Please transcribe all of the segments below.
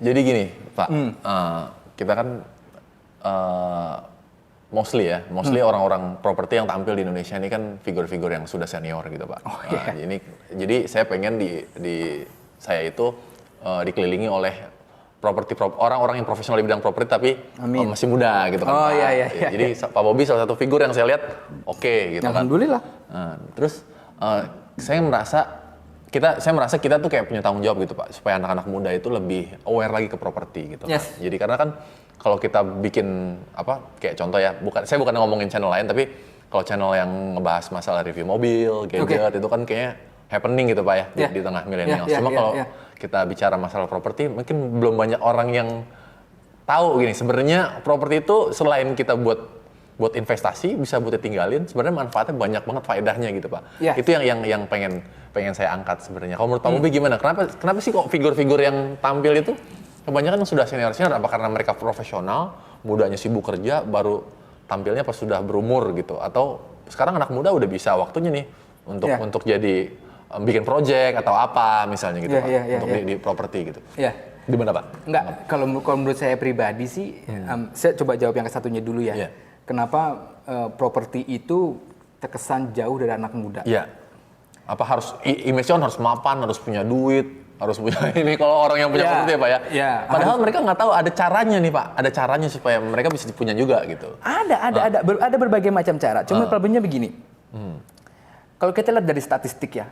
Jadi gini, Pak, kita kan mostly orang-orang properti yang tampil di Indonesia ini kan figur-figur yang sudah senior gitu, Pak. Jadi saya pengen di saya itu dikelilingi oleh orang-orang yang profesional di bidang properti tapi masih muda gitu kan. Jadi Pak Bobby salah satu figur yang saya lihat oke, gitu kan. Alhamdulillah. Terus saya merasa kita tuh kayak punya tanggung jawab gitu, Pak, supaya anak-anak muda itu lebih aware lagi ke properti gitu. Yes. Jadi karena kan kalau kita bikin kayak contoh ya, saya bukan ngomongin channel lain, tapi kalau channel yang ngebahas masalah review mobil, gadget itu kan kayaknya happening gitu, Pak ya, di tengah milenial. Cuma kalau kita bicara masalah properti, mungkin belum banyak orang yang tahu gini, sebenarnya properti itu selain kita buat investasi, bisa buat ditinggalin, sebenarnya manfaatnya banyak banget faedahnya gitu, Pak. Itu yang pengen saya angkat sebenarnya. Kalau menurut Pak Bobby gimana? Kenapa sih kok figur-figur yang tampil itu kebanyakan yang sudah senior-senior? Apa karena mereka profesional, mudanya sibuk kerja, baru tampilnya pas sudah berumur gitu? Atau sekarang anak muda udah bisa waktunya nih untuk jadi bikin project atau apa misalnya gitu, Pak, untuk di properti gitu? Gimana, Pak? Enggak, kalau menurut saya pribadi sih, saya coba jawab yang ke satunya dulu ya. Kenapa properti itu terkesan jauh dari anak muda? Apa harus image-nya harus mapan, harus punya duit, harus punya ini kalau orang yang punya properti ya, Pak ya? Padahal mereka nggak tahu ada caranya nih, Pak. Ada caranya supaya mereka bisa punya juga gitu. Ada berbagai macam cara. Cuma problemnya begini. Kalau kita lihat dari statistik ya,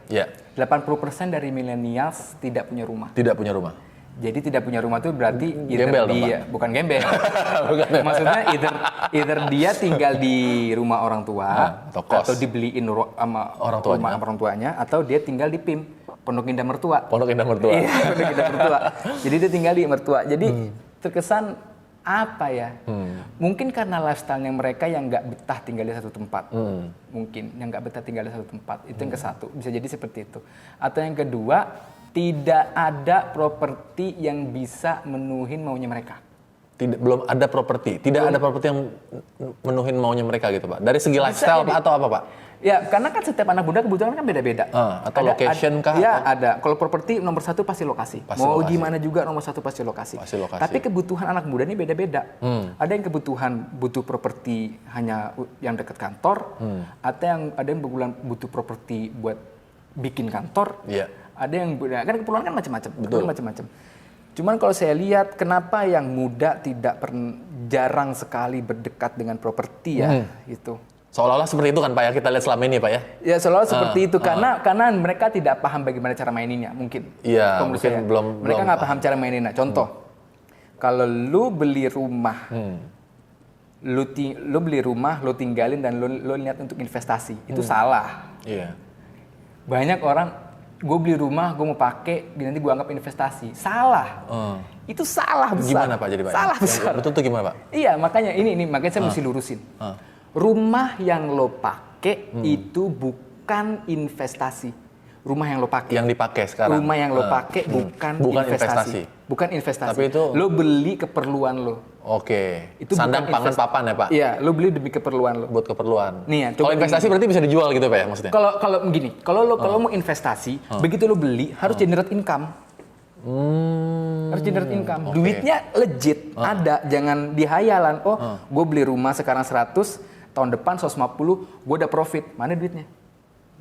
80% dari millennials tidak punya rumah. Tidak punya rumah. Jadi tidak punya rumah itu berarti gembel, bukan gembel. Maksudnya either dia tinggal di rumah orang tua atau dibeliin sama orang tuanya, atau dia tinggal di PIM, Pondok Indah Mertua. Pondok Indah Mertua. Iya, Pondok Indah Mertua. Jadi dia tinggal di mertua. Jadi terkesan apa ya? Mungkin karena lifestyle-nya mereka yang nggak betah tinggal di satu tempat. Mungkin yang nggak betah tinggal di satu tempat. Itu yang ke satu. Bisa jadi seperti itu. Atau yang kedua, tidak ada properti yang bisa menuhin maunya mereka. Belum ada properti. Ada properti yang menuhin maunya mereka gitu, Pak. Dari segi lifestyle atau apa, Pak? Ya, karena kan setiap anak muda kebutuhan kan beda-beda. Atau location kah? Ya, ada. Kalau properti nomor satu pasti lokasi. Mau gimana juga nomor satu pasti lokasi. Tapi kebutuhan anak muda ini beda-beda. Ada yang kebutuhan butuh properti hanya yang dekat kantor. Ada yang butuh properti buat bikin kantor. Ada yang kan keperluan kan macam-macam. Cuman kalau saya lihat kenapa yang muda jarang sekali berdekat dengan properti ya itu. Seolah-olah seperti itu kan, Pak ya, kita lihat selama ini, Pak ya. Ya seolah-olah seperti itu karena mereka tidak paham bagaimana cara maininnya mungkin. Iya, mungkin mereka nggak paham cara maininnya. Contoh, kalau lu beli rumah, lu beli rumah, lu tinggalin dan lu lihat untuk investasi, itu salah. Banyak orang gue beli rumah, gue mau pakai, nanti gue anggap investasi. Salah. Itu salah besar. Gimana, Pak, jadi Pak? Salah besar. Betul tuh gimana, Pak? Iya, makanya makanya saya mesti lurusin. Rumah yang lo pakai itu bukan investasi. Rumah yang lo pakai. Yang dipakai sekarang. Rumah yang lo pakai bukan investasi. Bukan investasi. Tapi itu lo beli keperluan lo. Oke. Itu sandang, pangan, papan ya, Pak? Iya, lo beli demi keperluan lo. Buat keperluan. Nih, kalau investasi berarti bisa dijual gitu, Pak ya, maksudnya? Kalau begini, kalau mau investasi, begitu lo beli harus generate income. Harus generate income. Duitnya legit, ada, jangan dihayalan. Gue beli rumah sekarang 100, tahun depan 150, gue udah profit. Mana duitnya?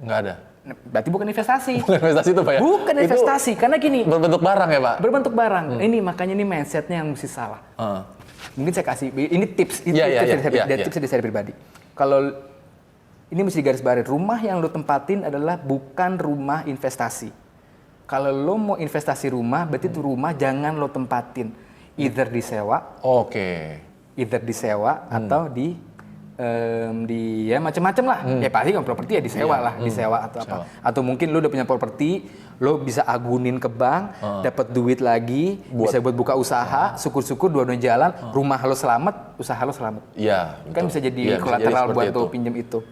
Nggak ada. Berarti bukan investasi. Bukan investasi itu, Pak ya? Bukan investasi, karena gini. Berbentuk barang ya, Pak? Berbentuk barang. Makanya ini mindsetnya yang mesti salah. Mungkin saya kasih, ini tips. Tips dari saya pribadi. Kalau ini mesti garis bawahi, rumah yang lo tempatin adalah bukan rumah investasi. Kalau lo mau investasi rumah, berarti itu rumah jangan lo tempatin. Either disewa. Either disewa atau di ya macam-macam lah. Ya pasti kan properti ya disewa lah, disewa atau apa. Atau mungkin lo udah punya properti, lo bisa agunin ke bank, dapat duit lagi, bisa buat buka usaha, syukur-syukur dua-duanya jalan, rumah lo selamat, usaha lo selamat. Iya. Kan bisa jadi kolateral buat lo pinjam itu.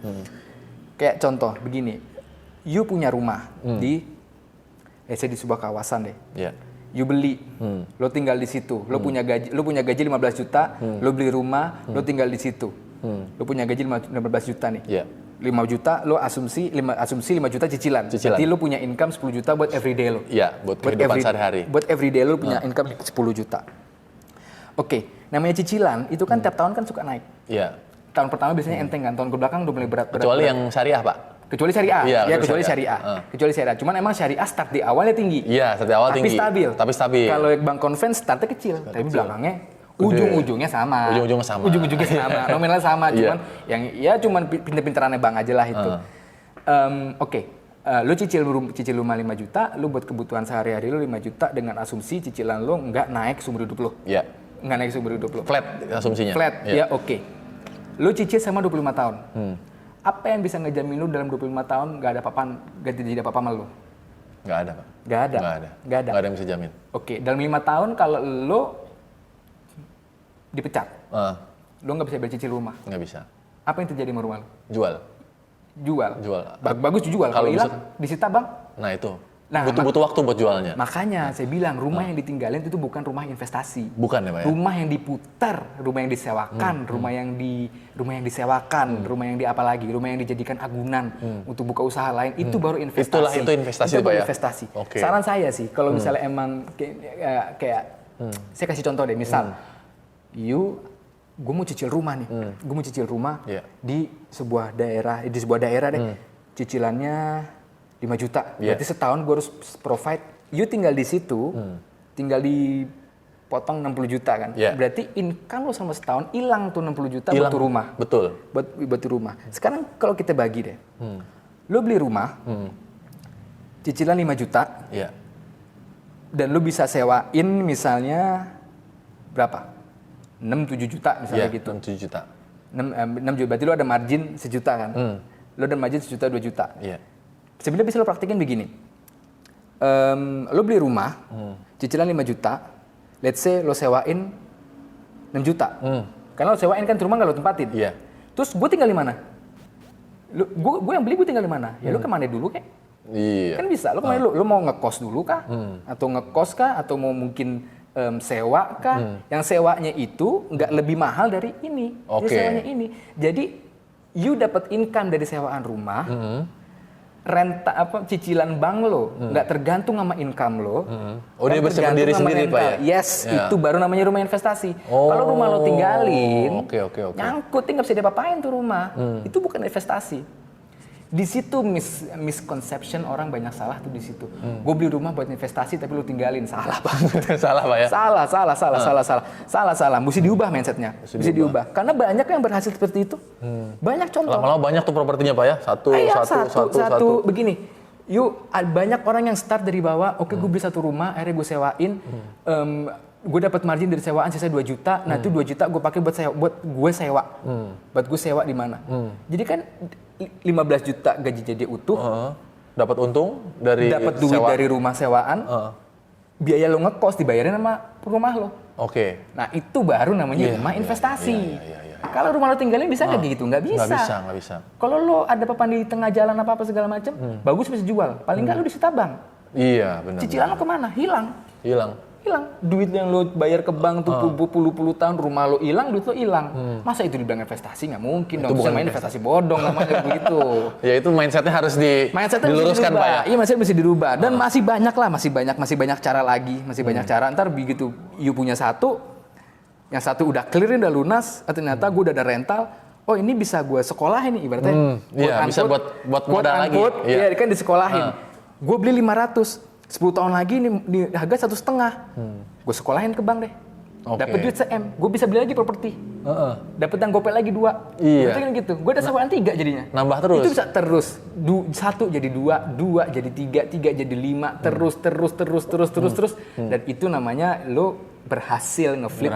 Kayak contoh begini, you punya rumah di sebuah kawasan deh. You beli, lo tinggal di situ, lo punya gaji 15 juta, lo beli rumah, lo tinggal di situ. Lo punya gaji 15 juta nih. 5 juta lo asumsi 5 juta cicilan. Berarti lo punya income 10 juta buat everyday lo. Iya, buat kehidupan sehari-hari. Buat everyday lo punya income 10 juta. Oke, namanya cicilan itu kan tiap tahun kan suka naik. Iya. Tahun pertama biasanya enteng kan, tahun kebelakang udah mulai berat. Kecuali yang syariah, Pak. Kecuali syariah, ya kecuali syariah. Kecuali syariah. Cuman emang syariah start di awalnya tinggi. Iya, start di awal tinggi. Tapi stabil. Kalau bank konven startnya kecil, tapi belakangnya ujung-ujungnya sama. Ujung-ujungnya sama. Nominalnya sama, cuman yang cuman pinter-pinterannya bank aja lah itu. Oke. Lu cicil rumah 5 juta, lu buat kebutuhan sehari-hari lu 5 juta dengan asumsi cicilan lu nggak naik seumur hidup lu. Iya. Nggak naik seumur hidup lu. Flat asumsinya. Flat, ya oke. Lu cicil sama 25 tahun. Apa yang bisa ngejamin lu dalam 25 tahun nggak ada apa-apa, nggak terjadi apa-apa sama lu? Nggak ada, Pak. Nggak ada. Nggak ada yang bisa jamin. Oke, dalam 5 tahun kalau lu dipecat, lu nggak bisa bayar cicil rumah. Nggak bisa. Apa yang terjadi sama rumah lu? Jual. Bagus jual. Kalau hilang, disita bang. Nah itu. Butuh waktu buat jualnya. Makanya saya bilang rumah yang ditinggalin itu bukan rumah investasi. Bukan ya, Pak ya? Rumah yang diputar, rumah yang disewakan, rumah yang disewakan, rumah yang rumah yang dijadikan agunan untuk buka usaha lain, itu baru investasi. Itu investasi, itu Pak ya? Investasi. Okay. Saran saya sih, kalau misalnya emang kayak saya kasih contoh deh, misal gue mau cicil rumah nih, gue mau cicil rumah di sebuah daerah deh, cicilannya 5 juta, berarti setahun gue harus provide, you tinggal di situ, tinggal dipotong 60 juta kan, berarti income lo sama setahun hilang tuh 60 juta buat tuh rumah. Betul. Buat tuh rumah. Sekarang kalau kita bagi deh, lo beli rumah, cicilan 5 juta, dan lo bisa sewain misalnya berapa? 6-7 juta misalnya gitu. 6-7 juta. 6 juta, berarti lo ada margin sejuta kan? Lo ada margin sejuta 2 juta. Sebenarnya bisa lo praktekin begini. Lo beli rumah, cicilan 5 juta, let's say lo sewain 6 juta. Karena lo sewain kan rumah nggak lo tempatin. Terus gue tinggal di mana? Gue yang beli gue tinggal di mana? Ya lo kemana dulu kek? Kan bisa. Lo kemana dulu? Lo mau ngekos dulu kah? Atau ngekos kah? Atau mau mungkin sewa kah? Yang sewanya itu nggak lebih mahal dari ini. Sewanya ini. Jadi you dapat income dari sewaan rumah. Cicilan bank lo nggak tergantung sama income lo. Dia bersama diri sendiri, Pak ya? Yes, itu baru namanya rumah investasi. Kalau rumah lo tinggalin, nyangkut, nggak bisa diapa-apain tuh rumah. Itu bukan investasi. Di situ misconception orang banyak salah tuh di situ. Gue beli rumah buat investasi tapi lu tinggalin, salah banget. Salah, Pak ya? Salah. Mesti diubah mindsetnya. Mesti diubah. Karena banyak yang berhasil seperti itu. Banyak contoh. Lama-lama banyak tuh propertinya, Pak ya? Satu. Begini. Banyak orang yang start dari bawah. Oke, gue beli satu rumah, akhirnya gue sewain. Gue dapat margin dari sewaan sisa 2 juta. Nah, itu 2 juta gue pakai buat gue sewa. Buat gue sewa di mana? Jadi kan 15 juta gaji jadi utuh. Dapat untung dari duit dari rumah sewaan. Biaya lo ngekos dibayarin sama rumah lo. Nah, itu baru namanya rumah investasi. Kalau rumah lo tinggalin bisa nggak gitu? Nggak bisa. Nggak bisa. Kalau lo ada papan di tengah jalan apa segala macam, bagus bisa jual. Paling nggak lo disita bank. Iya, benar. Cicilan lo kemana? Hilang. Duit yang lo bayar ke bank tuh puluh tahun, rumah lo hilang, duit lo hilang. Masa itu dibilang investasi? Nggak mungkin dong. Itu bukan investasi bodong namanya begitu. Ya itu mindsetnya harus diluruskan, Pak ya. Iya, mindset mesti dirubah. Dan masih banyak cara lagi, banyak cara. Ntar begitu you punya satu, yang satu udah clear, udah lunas, ternyata gue udah ada rental. Oh, ini bisa gue sekolahin nih ibaratnya. Iya, bisa buat modal lagi. Iya, kan disekolahin. Gue beli 500. 10 tahun lagi ini harga 1,5. Gue sekolahin ke bank deh. Dapat duit se-M. Gue bisa beli lagi properti. Dapat yang gopay lagi 2. Itu kan gitu. Gue ada sewaan 3 jadinya. Nambah terus. Itu bisa terus. 1 jadi 2, 2 jadi 3, 3 jadi 5, terus. Dan itu namanya lo berhasil ngeflip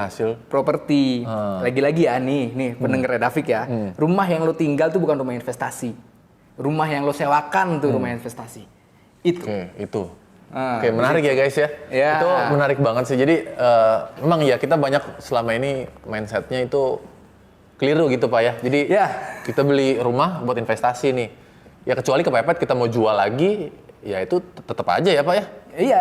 properti. Lagi-lagi ya nih pendengar David ya. Rumah yang lo tinggal tuh bukan rumah investasi. Rumah yang lo sewakan tuh rumah investasi. Itu. Oke, menarik ya guys ya. Itu menarik banget sih. Jadi memang ya kita banyak selama ini mindsetnya itu keliru gitu, Pak ya. Jadi kita beli rumah buat investasi nih. Ya kecuali kepepet kita mau jual lagi, ya itu tetap aja ya, Pak ya.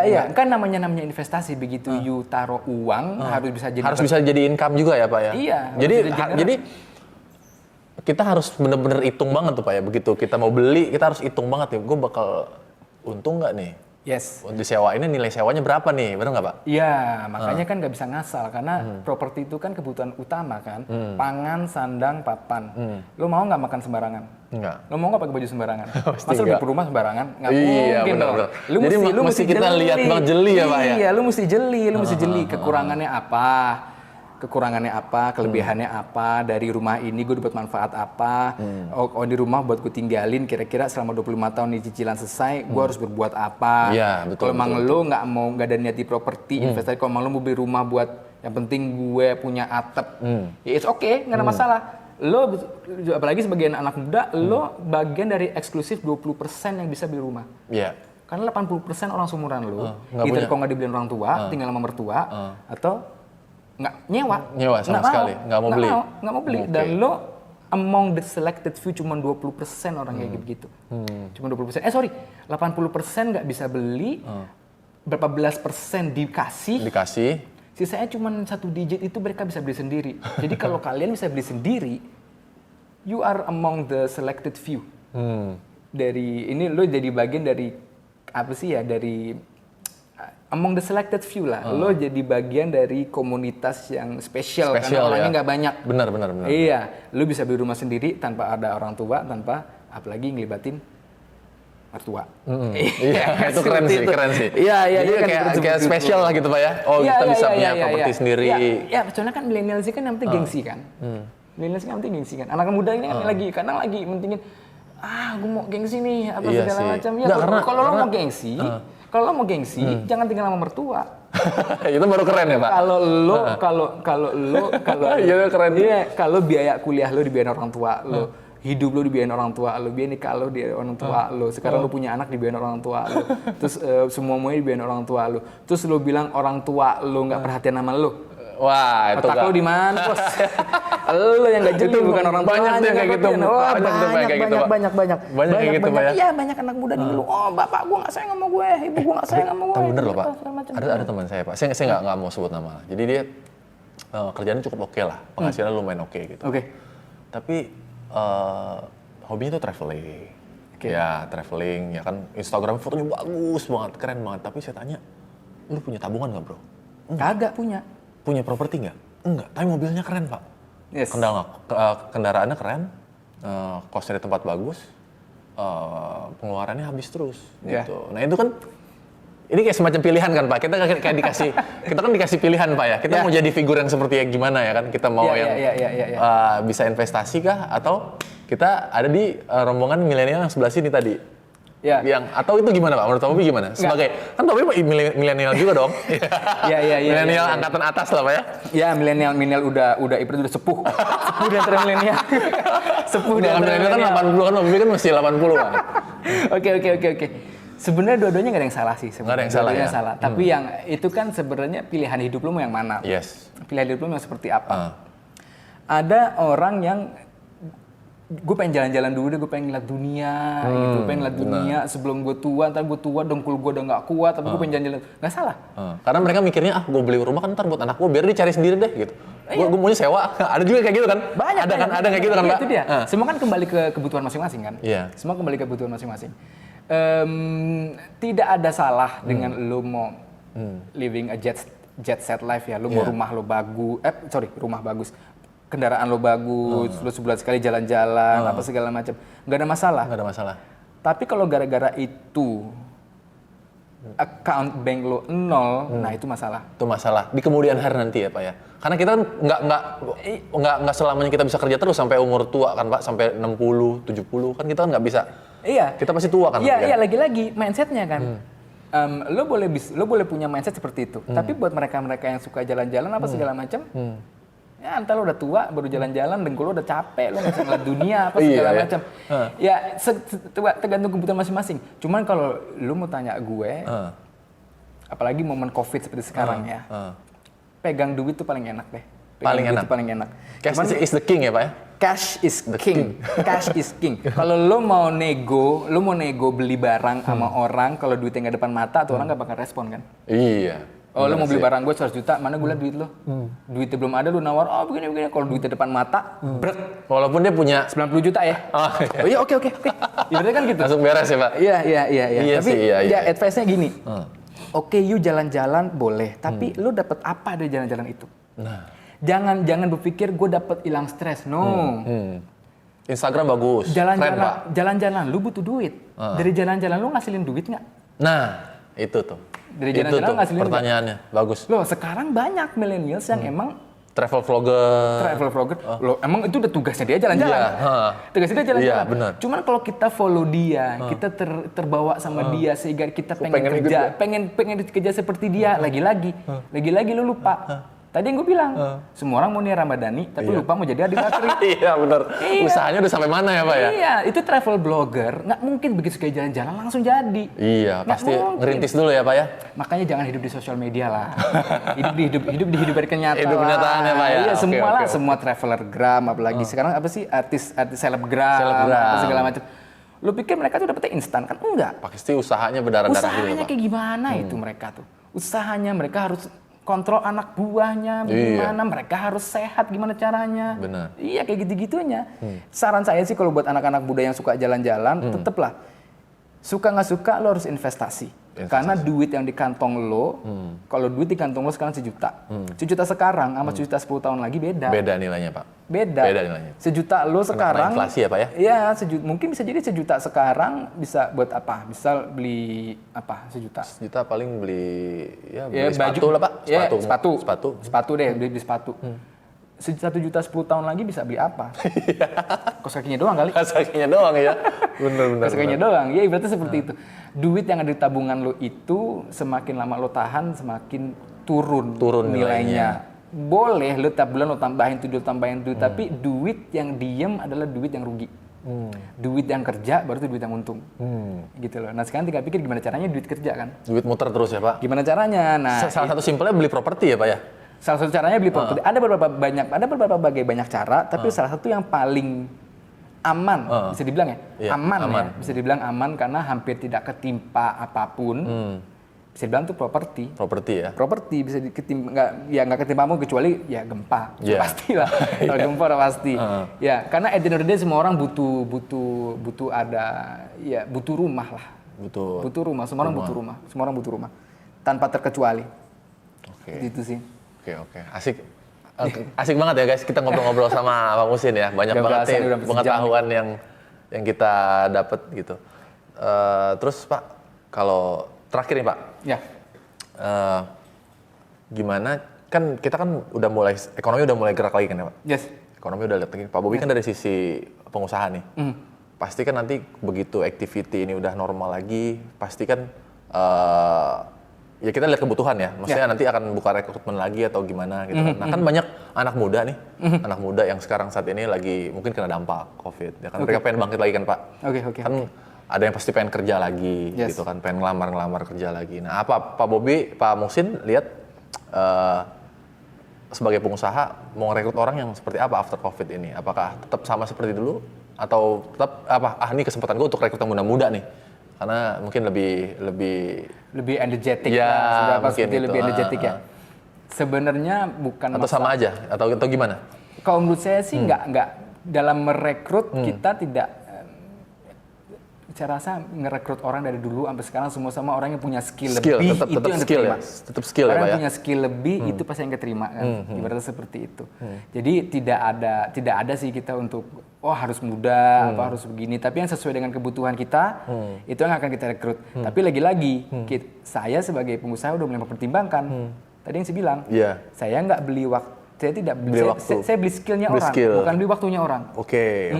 Iya. Kan namanya investasi. Begitu you taruh uang harus bisa jadi income juga ya, Pak ya. Iya. Jadi kita harus bener-bener hitung banget tuh Pak ya. Begitu kita mau beli, kita harus hitung banget nih. Gue bakal untung nggak nih? Yes. Disewa ini nilai sewanya berapa nih? Bener nggak Pak? Iya, makanya kan nggak bisa ngasal karena properti itu kan kebutuhan utama kan. Pangan, sandang, papan. Lo mau nggak makan sembarangan? Enggak. Lo mau nggak pakai baju sembarangan? Masa lo di rumah sembarangan? Nggak iya, mungkin dong. Jadi mesti kita lihat bang jeli ya Pak ya? Iya, lo mesti jeli. Kekurangannya apa? Kelebihannya apa, dari rumah ini gue dapat manfaat apa, di rumah buat gue tinggalin kira-kira selama 25 tahun di cicilan selesai, gue harus berbuat apa. Ya, betul. Kalau emang lo nggak ada niat di properti, investasi, kalau emang lo mau beli rumah buat yang penting gue punya atap, ya it's okay, nggak ada masalah. Lo, apalagi sebagai anak muda, lo bagian dari eksklusif 20% yang bisa beli rumah. Iya. Karena 80% orang seumuran lo, either kalau nggak dibeliin orang tua, tinggal sama mertua, atau nggak nyewa sama sekali, nggak mau beli. Okay. Dan lo among the selected few cuma 20% orang kayak gitu. Cuma 20%. 80% nggak bisa beli, berapa belas persen dikasih. Sisanya cuma 1 digit itu mereka bisa beli sendiri. Jadi kalau kalian bisa beli sendiri, you are among the selected few. Dari ini lo jadi bagian dari apa sih ya, dari among the selected few lah, lo jadi bagian dari komunitas yang spesial karena orangnya nggak banyak. Benar. Iya, lo bisa beli rumah sendiri tanpa ada orang tua, tanpa apalagi ngelibatin mertua. Iya, itu keren sih. Iya. Jadi kayak spesial lah gitu Pak ya. Oh, kita bisa punya properti sendiri. Iya, soalnya kan milenial sih kan yang penting gengsi kan. Milenial sih kan penting gengsi kan. Anak muda ini kan lagi mentingin, gue mau gengsi nih, apa segala macam. Ya, kalau lo mau gengsi. Kalau lo mau gengsi, jangan tinggal sama mertua. Itu baru keren ya Pak. Kalau biaya kuliah lo dibiayain orang tua lo, hidup lo dibiayain orang tua lo, biaya nikah lo dibiayain orang tua lo, sekarang lo punya anak dibiayain orang tua lo, terus semuanya dibiayain orang tua lo, terus lo bilang orang tua lo nggak perhatian sama lo. Wah, itu otak lo di mana, Bos? Lo yang nggak jeli, bukan orang tua. Banyak tuh kayak gitu. Banyak kayak gitu, Pak ya. Iya, banyak anak muda nih lu. Oh, bapak gua nggak sayang sama gue, ibu gua nggak sayang sama gue. Tapi bener loh, Pak. Ada teman saya, Pak. Saya nggak mau sebut nama. Jadi dia kerjaannya cukup oke lah. Penghasilan lumayan oke gitu. Oke. Tapi hobinya tuh traveling. Ya, traveling, ya kan Instagram fotonya bagus banget, keren banget. Tapi saya tanya, lu punya tabungan nggak, Bro? Kagak punya. Punya properti nggak? Enggak, tapi mobilnya keren Pak. Yes. Kendaraannya keren, kosnya di tempat bagus, pengeluarannya habis terus gitu. Nah itu kan, ini kayak semacam pilihan kan Pak. Kita kan dikasih pilihan Pak ya. Kita mau jadi figur yang seperti yang gimana ya kan? Kita mau bisa investasi kah? Atau kita ada di rombongan milenial yang sebelah sini tadi? Ya. Atau itu gimana Pak? Menurut Tobi gimana? Sebagai kan Tobi milenial juga dong. Milenial angkatan atas lah Pak ya. Ya, milenial udah sepuh. Sepuh di antara milenial. Sepuh di antara milenial kan 80 kan, Tobi kan masih 80 Pak. Oke. Sebenarnya dua-duanya nggak ada yang salah sih. Nggak ada yang salah ya. Tapi yang itu kan sebenarnya pilihan hidup lu mau yang mana? Yes. Pilihan hidup lu mau seperti apa? Ada orang yang gue pengen jalan-jalan dulu deh, gue pengen ngeliat dunia gitu, pengen ngeliat dunia sebelum gue tua, ntar gue tua dengkul gue udah nggak kuat, tapi gue pengen jalan-jalan, nggak salah. Karena mereka mikirnya gue beli rumah kan ntar buat anak gue, biar dia cari sendiri deh gitu. Gue maunya sewa, ada juga kayak gitu kan? Banyak. Ada kayak gitu kan Pak? Itu dia. Semua kan kembali ke kebutuhan masing-masing kan? Iya. Semua kembali ke kebutuhan masing-masing. Tidak ada salah dengan lo mau living a jet set life ya, lo mau rumah lo bagus, rumah bagus. Kendaraan lo bagus, lo sebulan sekali jalan-jalan, apa segala macam, nggak ada masalah. Tapi kalau gara-gara itu account bank lo 0, nah itu masalah. Itu masalah di kemudian hari nanti ya Pak ya. Karena kita kan nggak selamanya kita bisa kerja terus sampai umur tua kan Pak, sampai 60, 70 kan kita kan nggak bisa. Iya. Kita pasti tua kan. Iya, lagi-lagi mindsetnya kan. Lo boleh punya mindset seperti itu. Tapi buat mereka yang suka jalan-jalan apa segala macam. Ya entar lo udah tua, baru jalan-jalan, dengkul lo udah capek, lo nggak bisa ngeliat dunia, apa segala macam. Ya tergantung kebutuhan masing-masing. Cuman kalau lo mau tanya gue, apalagi momen COVID seperti sekarang ya, pegang duit tuh paling enak deh. Paling enak. Cash is the king ya Pak ya? Cash is king. Cash is king. Kalau lo mau nego beli barang sama orang, kalau duitnya nggak depan mata, tuh orang nggak bakal respon kan? Iya. Oh, lo mau beli barang gue 100 juta, mana gue liat duit lo? Duitnya belum ada, lo nawar, oh begini. Kalau duitnya depan mata, brek. Walaupun dia punya 90 juta ya. Oh iya, oke. Ibaratnya kan gitu. Langsung beres ya, Pak? Iya. Tapi iya. advice-nya gini. Oke, you jalan-jalan boleh, tapi lo dapet apa dari jalan-jalan itu? Nah. Jangan berpikir gue dapet hilang stres, no. Instagram bagus, Jalan-jalan, lu butuh duit. Dari jalan-jalan lu ngasilin duit nggak? Nah, itu tuh. Dari jalan-jalan ngasilin pertanyaannya, bagus. Loh, sekarang banyak millennials yang emang travel vlogger. Loh, emang itu udah tugasnya dia jalan-jalan. Tugasnya dia jalan-jalan. Iya, benar. Cuman kalau kita follow dia, kita terbawa sama dia sehingga kita pengen kerja, pengen kerja seperti dia, lagi-lagi lu lupa. Tadi yang gue bilang, semua orang mau nih Ramadhani, tapi lupa mau jadi Adi Bakri. Iya benar. Usahanya udah sampai mana ya Pak ya? Iya, itu travel blogger, nggak mungkin begitu kayak jalan-jalan langsung jadi. Iya, pasti ngerintis dulu ya Pak ya? Makanya jangan hidup di sosial media lah. hidup di kenyataan. Hidup kenyataan ya Pak ya? Iya, semua traveler gram, apalagi sekarang apa sih artis selebgram, segala macam. Lu pikir mereka tuh dapetnya instan kan? Enggak. Pasti usahanya berdarah-darah gitu Pak. Usahanya kayak gimana itu mereka tuh? Usahanya mereka harus kontrol anak buahnya, gimana mereka harus sehat, gimana caranya. Benar. Iya kayak gitu-gitunya. Saran saya sih kalau buat anak-anak muda yang suka jalan-jalan, tetaplah suka nggak suka lo harus investasi. Karena duit yang di kantong lo, kalau duit di kantong lo sekarang 1 juta. 1 juta sekarang sama 1 juta 10 tahun lagi beda. Beda nilainya Pak. Beda nilainya. 1 juta lo sekarang. Inflasi ya Pak ya? Iya, mungkin bisa jadi 1 juta sekarang bisa buat apa? Bisa beli apa 1 juta? 1 juta paling beli baju, sepatu lah Pak. Sepatu deh, beli sepatu. 1 juta 10 tahun lagi bisa beli apa? Kos kakinya doang kali. Kos kakinya doang ya. Bener. Kos kakinya doang. Ya ibaratnya seperti itu. Duit yang ada di tabungan lo itu semakin lama lo tahan semakin turun nilainya. Boleh lo tiap bulan lo tambahin tuh, tapi duit yang diem adalah duit yang rugi. Duit yang kerja baru tuh duit yang untung. Gitu loh. Nah, sekarang tinggal pikir gimana caranya duit kerja kan? Duit muter terus ya Pak. Gimana caranya? Nah, salah satu simpelnya beli properti ya Pak ya? Salah satu caranya beli properti. Ada beberapa banyak cara, tapi salah satu yang paling aman, bisa dibilang ya, aman. Ya, bisa dibilang aman karena hampir tidak ketimpa apapun. Bisa dibilang tuh properti. Properti bisa nggak ketimpa kamu kecuali ya gempa, pasti lah. Kalau gempa udah pasti. Ya, karena at the end of the day semua orang butuh rumah lah. Butuh rumah, semua orang butuh rumah. Tanpa terkecuali. Gitu sih. Oke. Asik banget ya guys, kita ngobrol-ngobrol sama Pak Muhsin ya. Banyak banget nih pengetahuan yang kita dapat gitu. Terus Pak, kalau terakhir nih Pak. Ya. Gimana, kan kita kan ekonomi udah mulai gerak lagi kan ya Pak? Yes. Ekonomi udah lihat lagi. Pak Bobi kan dari sisi pengusaha nih. Pasti kan nanti begitu activity ini udah normal lagi, pasti kan ya kita lihat kebutuhan ya, maksudnya nanti akan buka rekrutmen lagi atau gimana gitu kan. Nah kan banyak anak muda nih, anak muda yang sekarang saat ini lagi mungkin kena dampak COVID, ya kan mereka pengen bangkit lagi kan Pak. Kan ada yang pasti pengen kerja lagi gitu kan, pengen ngelamar kerja lagi. Nah apa Pak Muhsin lihat sebagai pengusaha mau rekrut orang yang seperti apa after COVID ini? Apakah tetap sama seperti dulu atau tetap ini kesempatan gue untuk rekrut yang muda-muda nih? Karena mungkin lebih energetik ya, mungkin gitu. Lebih energetik ya. Sebenarnya bukan atau sama aja atau gimana? Kalau menurut saya sih nggak dalam merekrut kita tidak. Saya rasa ngerekrut orang dari dulu sampai sekarang semua orang yang punya skill lebih tetap itu yang skill diterima. Ya? Tetap skill orang ya, yang punya skill lebih itu pasti yang keterima kan. Ibaratnya seperti itu. Jadi tidak ada sih kita untuk harus muda apa harus begini, tapi yang sesuai dengan kebutuhan kita itu yang akan kita rekrut. Tapi lagi-lagi saya sebagai pengusaha udah mulai mempertimbangkan. Tadi yang saya bilang, saya nggak beli waktu. Saya tidak beli waktu. Saya beli skillnya orang, bukan beli waktunya orang. Oke.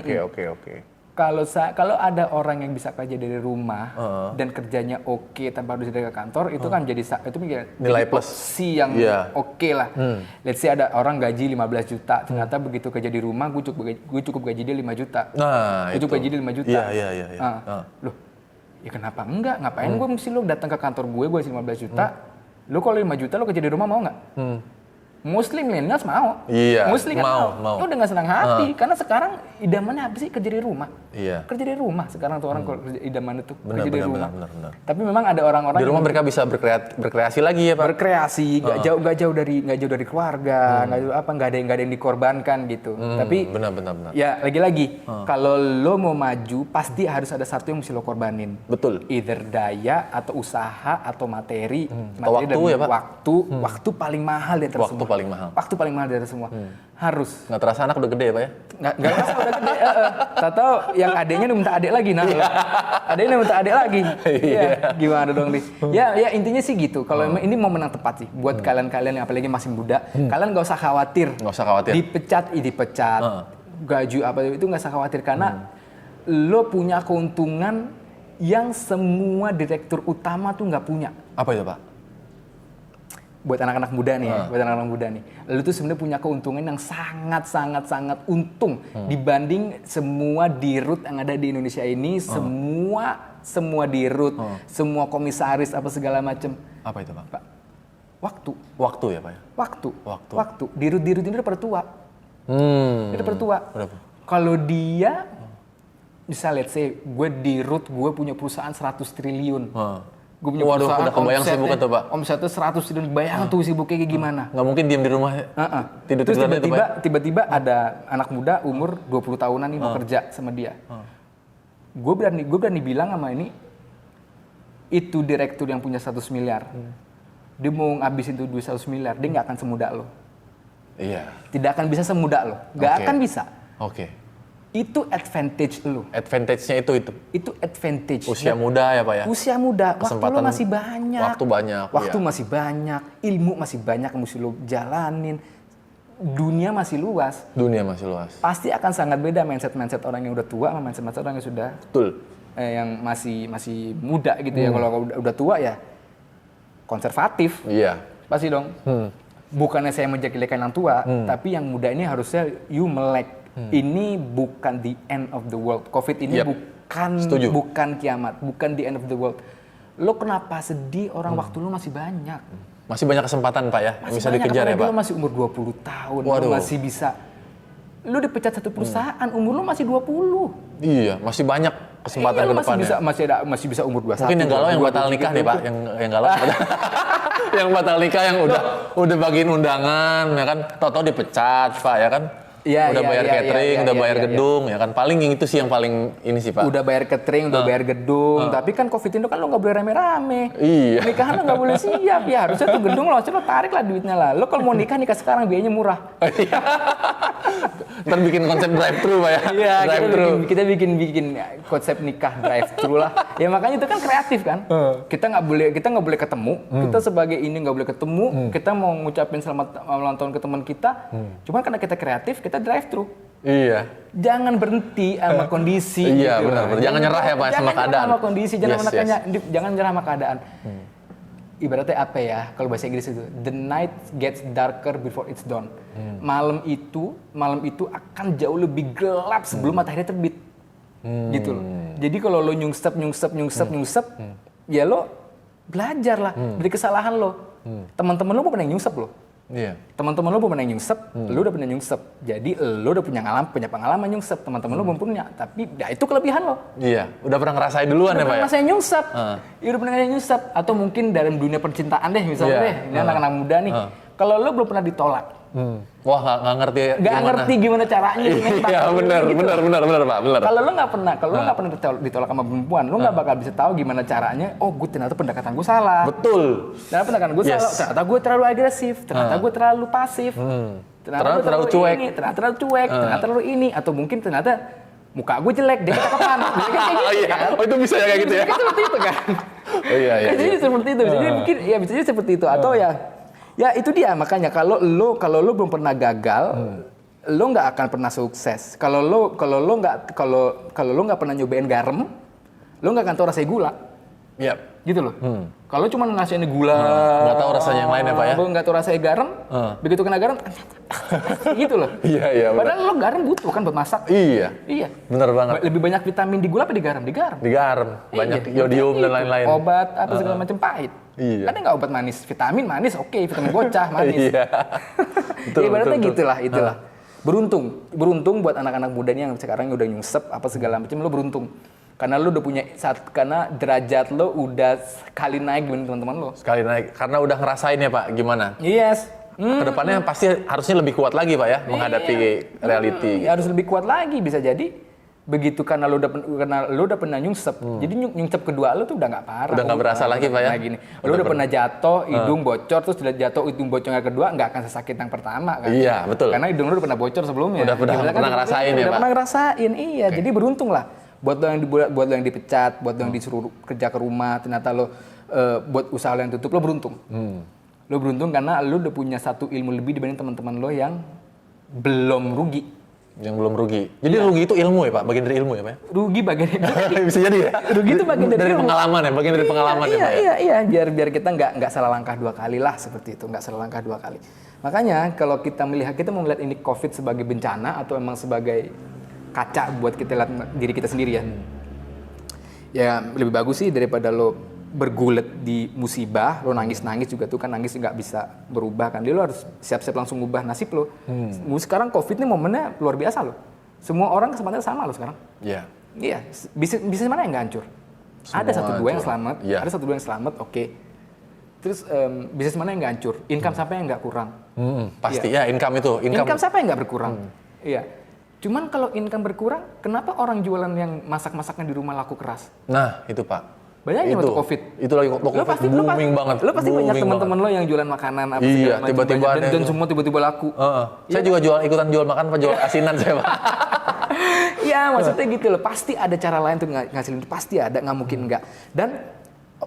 Kalau ada orang yang bisa kerja dari rumah dan kerjanya oke tanpa harus datang ke kantor, itu kan itu nilai plus yang oke lah. Let's say ada orang gaji 15 juta, ternyata begitu kerja di rumah gue cukup gaji dia 5 juta. Nah, itu gaji dia 5 juta. Iya. Loh, ya kenapa enggak? Ngapain gue mesti lo datang ke kantor gue isi 15 juta? Lo kalau 5 juta lo kerja di rumah mau nggak? Mostly millennials mau. Iya. Mostly kan mau. Udah nggak senang hati karena sekarang idamannya apa sih, kerja di rumah. Iya. Kerja di rumah sekarang tuh orang kerja idamannya tuh kerja di rumah. Benar. Tapi memang ada orang-orang di rumah mereka bisa berkreasi lagi ya Pak. Berkreasi, nggak jauh dari keluarga, nggak ada yang dikorbankan gitu. Tapi benar. Ya lagi-lagi kalau lo mau maju pasti harus ada satu yang mesti lo korbanin. Betul. Either daya atau usaha atau materi. Atau waktu ya Pak. Waktu paling mahal di antara semua. Waktu paling mahal dari semua. Harus. Nggak terasa anak udah gede ya Pak ya? Nggak terasa udah gede. Tahu yang adiknya udah minta adik lagi. Nah, adiknya udah minta adik lagi. Iya. Gimana dong nih? Ya intinya sih gitu. Kalau ini momen yang tepat sih buat kalian yang apalagi masih muda. Kalian nggak usah khawatir. Dipecat. Gaji apa itu nggak usah khawatir karena lo punya keuntungan yang semua direktur utama tuh nggak punya. Apa itu Pak? Buat anak-anak muda nih lu tuh sebenarnya punya keuntungan yang sangat untung dibanding semua dirut yang ada di Indonesia ini, semua dirut, semua komisaris apa segala macam. Apa itu Pak? Waktu ya Pak ya? Waktu. Dirut ini udah pada tua. Dia udah tua. Kalau dia bisa let's say gue dirut, gue punya perusahaan 100 triliun. Gue punya perusahaan, udah kebayang sibuknya tuh Pak. Omsetnya 100 triliun, bayang tuh sibuknya kayak gimana. Nggak mungkin diem di rumah. Terus tiba-tiba ada anak muda umur 20 tahunan nih mau kerja sama dia. Gue berani bilang sama ini, itu direktur yang punya 100 miliar. Dia mau ngabisin tuh duit 100 miliar, dia nggak akan semudah lo. Iya. Tidak akan bisa semudah lo. Nggak akan bisa. Oke. Itu advantage lu. Advantage-nya itu. Itu advantage. Usia muda ya Pak ya? Usia muda, waktu lu masih banyak. Waktu masih banyak, ilmu masih banyak yang mesti lu jalanin. Dunia masih luas. Pasti akan sangat beda mindset orang yang udah tua sama mindset orang yang sudah yang masih muda gitu ya. Kalau udah tua ya konservatif. Iya. Pasti dong. Bukannya saya menjelek-jelekan yang tua, tapi yang muda ini harusnya you melek. Ini bukan the end of the world. COVID ini bukan kiamat, bukan the end of the world. Lo kenapa sedih? Orang waktu lo masih banyak. Masih banyak kesempatan Pak ya, bisa dikejar ya Pak. Lo masih umur 20 tahun, lo masih bisa. Lo dipecat satu perusahaan, umur lo masih 20. Iya, masih banyak kesempatan ke depannya. Masih bisa umur 21. Mungkin yang galau yang batal nikah nih Pak, yang galau. Yang batal nikah yang udah bagiin undangan, ya kan, tau-tau dipecat Pak ya kan. Udah bayar catering, udah bayar gedung, ya kan. Paling yang itu sih yang paling ini sih Pak. Udah bayar catering, udah bayar gedung. Tapi kan COVID itu kan lo nggak boleh rame-rame. Iya. Nikahan lo nggak boleh siap. Ya harusnya tuh gedung lo tarik lah duitnya lah. Lo kalau mau nikah sekarang biayanya murah. Ntar bikin konsep drive-thru Pak ya. Iya, kita bikin konsep nikah drive-thru lah. Ya makanya itu kan kreatif kan. Kita nggak boleh ketemu. Kita sebagai ini nggak boleh ketemu. Kita mau ngucapin selamat ulang tahun ke teman kita. Cuman karena kita kreatif, kita drive-thru. Iya. Jangan berhenti sama kondisi. Iya, gitu. benar. Jangan nyerah ya Pak sama keadaan. Jangan nyerah sama kondisi, jangan nyerah sama keadaan. Ibaratnya apa ya? Kalau bahasa Inggris itu, the night gets darker before it's dawn. Malam itu akan jauh lebih gelap sebelum matahari terbit. Gitu loh. Jadi kalau lo nyungsep, ya lo belajar lah dari kesalahan lo. Teman-teman lo pernah nyungsep lo. Iya. Teman-teman lo belum pernah nyungsep, lo udah pernah nyungsep. Jadi lo udah punya pengalaman nyungsep. Teman-teman lo belum punya, tapi ya itu kelebihan lo. Iya, udah pernah ngerasain duluan ya Pak ya? Udah pernah ngerasain nyungsep. Ya udah pernah nyungsep. Atau mungkin dalam dunia percintaan deh misalnya deh. Ini anak-anak muda nih. Kalau lo belum pernah ditolak. Wah nggak ngerti gimana caranya. Iya benar Pak, benar. Kalau lo nggak pernah ditolak sama perempuan, lo nggak bakal bisa tahu gimana caranya. Oh, gue ternyata pendekatan gue salah. Betul. Ternyata pendekatan gue salah. Ternyata gue terlalu agresif. Ternyata gue terlalu pasif. Ternyata gue terlalu cuek. Ternyata terlalu ini. Atau mungkin ternyata muka gue jelek, dia cakapan. Oh itu bisa ya kayak gitu ya? Seperti itu kan? Oh iya. Jadi seperti itu. Jadi mungkin ya bisa jadi seperti itu. Atau ya itu dia, makanya kalau lo belum pernah gagal, lo nggak akan pernah sukses. Kalau lo nggak pernah nyobain garam, lo nggak akan tahu rasanya gula. Iya. Gitu loh. Kalau cuma ngasihin gula, nggak tahu rasanya yang lain ya Pak ya. Nggak tahu rasanya garam, begitu kena garam, gitu loh. Iya. Padahal lo garam butuh kan buat masak. Iya. Bener banget. Lebih banyak vitamin di gula apa di garam? Di garam. Banyak yodium dan lain-lain. Obat apa segala macam pahit. Iya. Ada nggak obat manis? Vitamin manis, oke. Vitamin bocah manis. Iya. Betul, ibaratnya betul, gitulah, itulah. Beruntung buat anak-anak muda nih yang sekarang udah nyungsep apa segala macam, lo beruntung. Karena lo udah punya karena derajat lo udah sekali naik dibanding teman-teman lo. Sekali naik, karena udah ngerasain ya Pak, gimana? Yes. Kedepannya pasti harusnya lebih kuat lagi Pak ya, menghadapi reality. Harus lebih kuat lagi, bisa jadi begitu karena lo udah pernah nyungsep. Jadi nyungsep kedua lo tuh udah nggak parah. Udah nggak berasa lagi Pak ya. Gini. Lo udah pernah jatuh, hidung bocor, terus jatuh hidung bocor yang kedua nggak akan sesakit yang pertama kan. Iya, betul. Karena hidung lo udah pernah bocor sebelumnya. Udah pernah ngerasain ya Pak. Udah pernah ngerasain, iya. Jadi beruntung lah. Buat lo yang dipecat, buat lo yang disuruh kerja ke rumah, ternyata lo buat usaha lo yang tutup, lo beruntung. Lo beruntung karena lo udah punya satu ilmu lebih dibanding teman-teman lo yang belum rugi. Yang belum rugi. Jadi rugi itu ilmu ya Pak? Bagian dari ilmu ya Pak? Rugi bagian dari Bisa jadi ya? Rugi itu bagian dari pengalaman ya? Bagian dari pengalaman ya Pak ya? Iya. Biar kita nggak salah langkah 2 kali lah seperti itu. Nggak salah langkah 2 kali. Makanya kalau kita mau melihat ini COVID sebagai bencana atau emang sebagai kaca buat kita lihat diri kita sendiri ya. Ya lebih bagus sih daripada lo bergulet di musibah, lo nangis-nangis juga tuh kan nangis nggak bisa berubah kan. Jadi lo harus siap-siap langsung ubah nasib lo. Sekarang COVID ini momennya luar biasa lo. Semua orang kesempatannya sama lo sekarang. Iya. Iya. Bisnis mana yang nggak hancur? Ada 1-2 yang selamat. Yeah. Ada 1-2 yang selamat, oke. Terus bisnis mana yang nggak hancur? Income siapa yang nggak kurang? Pasti ya income itu. Income siapa yang nggak berkurang? Iya. Cuman kalau income berkurang, kenapa orang jualan yang masak-masaknya di rumah laku keras? Nah, itu Pak. Bayangin waktu COVID. Itu lagi waktu COVID booming banget. Lo pasti banyak teman-teman lo yang jualan makanan apa segala macam. Tiba-tiba dan semua tiba-tiba laku. Saya juga ikutan jual makan, jual asinan saya Pak. Iya, maksudnya gitu loh. Pasti ada cara lain tuh ngasilin itu. Pasti ada, nggak mungkin nggak. Dan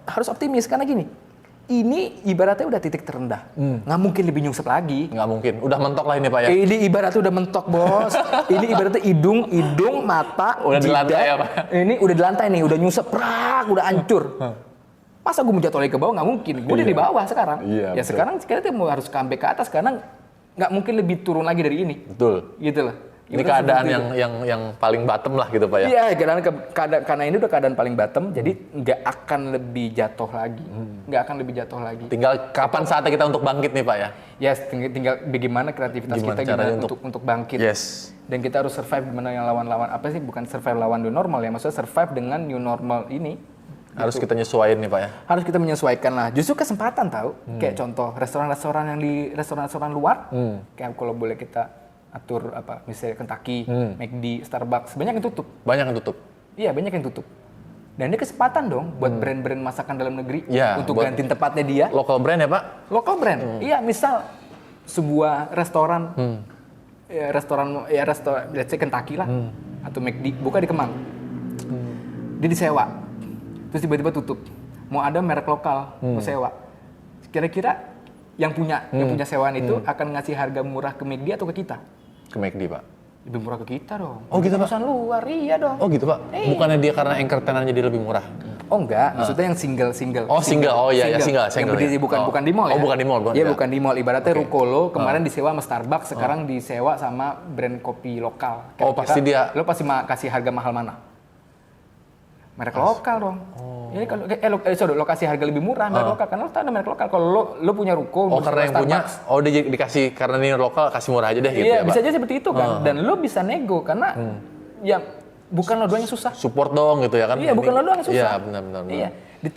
harus optimis karena gini. Ini ibaratnya udah titik terendah. Nggak mungkin lebih nyungsep lagi. Nggak mungkin. Udah mentok lah ini Pak ya. Ini ibaratnya udah mentok bos. Ini ibaratnya hidung, mata, udah di lantai ya Pak. Ini udah di lantai nih, udah nyungsep, udah hancur. Masa gue mau jatuh lagi ke bawah? Nggak mungkin. Gue udah di bawah sekarang. Iya, ya betul. Sekarang kita harus comeback ke atas karena nggak mungkin lebih turun lagi dari ini. Betul. Gitu loh. Ini keadaan yang paling bottom lah gitu Pak ya. Iya, karena ini udah keadaan paling bottom, jadi nggak akan lebih jatuh lagi. Nggak akan lebih jatuh lagi. Tinggal kapan saatnya kita untuk bangkit nih Pak ya? Yes, tinggal bagaimana kreativitas kita untuk bangkit. Yes. Dan kita harus survive gimana yang lawan-lawan, apa sih, bukan survive lawan new normal ya, maksudnya survive dengan new normal ini. Harus kita nyesuaiin nih Pak ya? Harus kita menyesuaikan lah. Justru kesempatan tahu. Kayak contoh restoran-restoran yang di restoran-restoran luar, kayak kalau boleh kita atur apa misalnya Kentucky, McD, Starbucks, banyak yang tutup. Banyak yang tutup. Iya, banyak yang tutup. Dan ini kesempatan dong buat brand-brand masakan dalam negeri untuk gantiin tempatnya dia. Local brand ya Pak? Local brand. Iya, misal sebuah restoran restoran let's say Kentucky lah atau McD buka di Kemang. Dia disewa. Terus tiba-tiba tutup. Mau ada merek lokal, mau sewa. Kira-kira yang punya sewaan itu akan ngasih harga murah ke McD atau ke kita? Ke McD Pak. Lebih murah ke kita dong. Oh gitu Pak? Perusahaan luar, iya dong. Oh gitu Pak? Bukannya dia karena anchor tenan jadi lebih murah? Oh enggak, maksudnya yang single. Oh single, oh iya single. Yang berdiri bukan di mall ya? Oh bukan di mall. Iya bukan di mall, ibaratnya ruko lo kemarin disewa sama Starbucks, sekarang disewa sama brand kopi lokal. Oh pasti dia. Lo pasti kasih harga mahal mana? Merek lokal dong. Ini kalau lokasi harga lebih murah merek lokal, karena lo ada merek lokal. Kalau lo punya ruko, karena yang punya, dia dikasih karena ini lokal kasih murah aja deh gitu ya Pak? Iya bisa aja seperti itu kan, dan lo bisa nego karena ya bukan lo doang yang susah. Support dong gitu ya kan? Iya bukan lo doang yang susah. Iya benar. Iya, the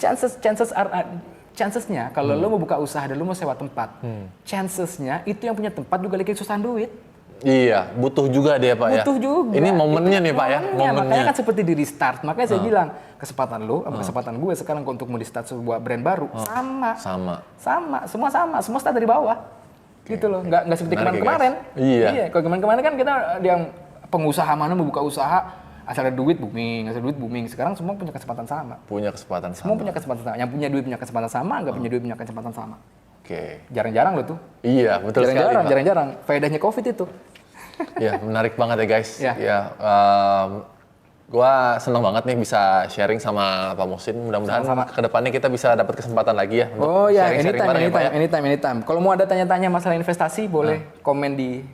chancesnya kalau lo mau buka usaha dan lo mau sewa tempat, chancesnya itu yang punya tempat juga lagi kesusahan duit. Iya, butuh juga dia Pak ya. Butuh juga. Ini momennya nih Pak ya, momennya. Makanya kan seperti di restart. Makanya saya bilang kesempatan lo, kesempatan gue sekarang untuk mau di start sebuah brand baru semua start dari bawah. Gitu loh, nggak seperti kemarin. Iya. Kalau kemarin kan kita yang pengusaha mana mau buka usaha asal ada duit booming. Sekarang semua punya kesempatan sama. Semua punya kesempatan sama. Yang punya duit punya kesempatan sama, nggak punya duit punya kesempatan sama. Oke. Jarang-jarang lo tuh. Iya, betul sekali Pak. Jarang-jarang. Faedahnya COVID itu. Ya, menarik banget ya guys. Ya, Gua seneng banget nih bisa sharing sama Pak Muhsin. Mudah-mudahan kedepannya kita bisa dapat kesempatan lagi ya. Oh ya, anytime. Kalau mau ada tanya-tanya masalah investasi, boleh komen di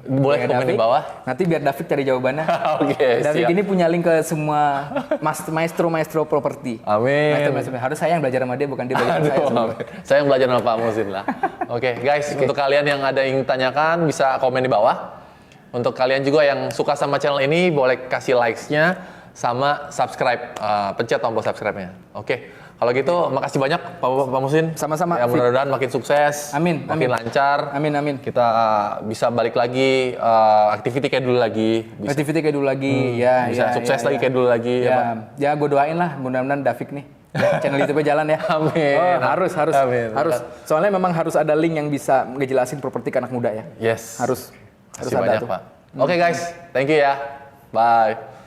bawah. Nanti biar David cari jawabannya. Oke, David ini punya link ke semua maestro properti. Amin. Harus saya yang belajar sama dia, bukan dia belajar sama saya. Saya yang belajar sama Pak Muhsin lah. Oke, guys, untuk kalian yang ada yang tanyakan bisa komen di bawah. Untuk kalian juga yang suka sama channel ini, boleh kasih likes-nya. Sama subscribe, pencet tombol subscribe-nya. Oke, kalau gitu makasih banyak Pak Muhsin. Sama-sama. Ya, mudah-mudahan makin sukses, makin lancar. Amin. Kita bisa balik lagi, activity kayak dulu lagi. Ya. Bisa sukses lagi kayak dulu lagi. Ya, gue doain lah, mudah-mudahan David nih. Channel YouTube-nya jalan ya. Amin. Harus. Amin. Soalnya memang harus ada link yang bisa ngejelasin properti ke anak muda ya. Yes. Harus Terima kasih banyak, tuh. Pak. Oke guys, thank you ya. Bye.